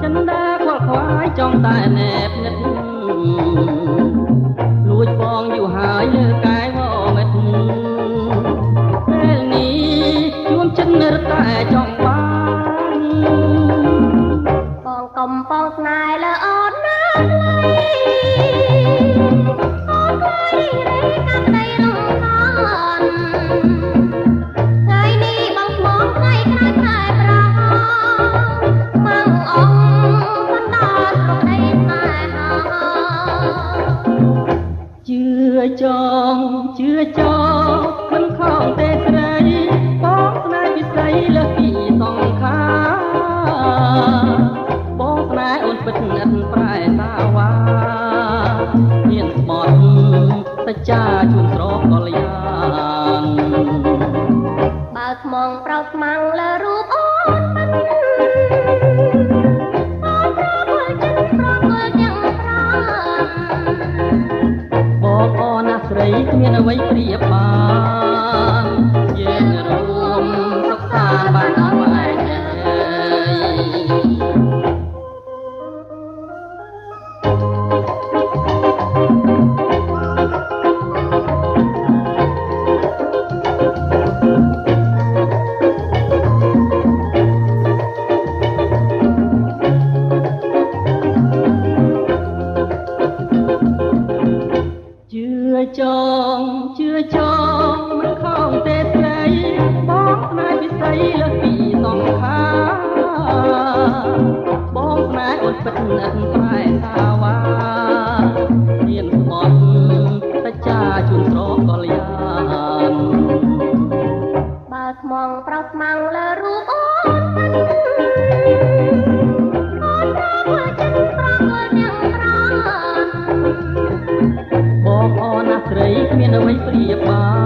ចិនដាខ្វល់ខ្វាយចង់តែណែបនិតលួចបងយូរហើយលើកាយងមិតពេលនេះជួនចិនរត់តែចង់បានបងកំប៉ុងស្នេហ៍លើអូនណាអូនខ្លាយរេកាក្តីរំខានថ្ងៃនេះបងស្មងថ្ងៃក្រោយខែប្រាម៉ងអង្គបណ្ដាប្រដីស្នេហាជឿចងមិនខំទេស្រីបងស្នេហ៍ពិសីលើសពីសង្ខាបងស្នេហ៍អូនពិតណាស់ប្រែសាវ៉ាមានស្បត់សច្ចាជួនស្រកកលយានបើស្មងប្រោសស្មាំងលើរូបអូនមិនអូនប្រគល់ចិត្តប្រគល់ទាំងប្រាំបងអូនណាស្រីគ្មានអ្វីប្រៀបបានយើងរួមសុខសាន្តបានអស់ឯងជឿចងមិនខំទេស្រីបងស្នេហ៍ពិសីលើសពីសង្ខាបងស្នេហ៍អូនពិតណាស់ប្រែសាវ៉ាមានស្បត់សច្ចាជួនស្រកកលយានបើស្មងប្រោសស្មាំងលើរូបអូនមិនអូនប្រគល់ចិត្តប្រគល់ទាំងប្រាំបងអូនណាស្រីគ្មានអ្វីប្រៀបបាន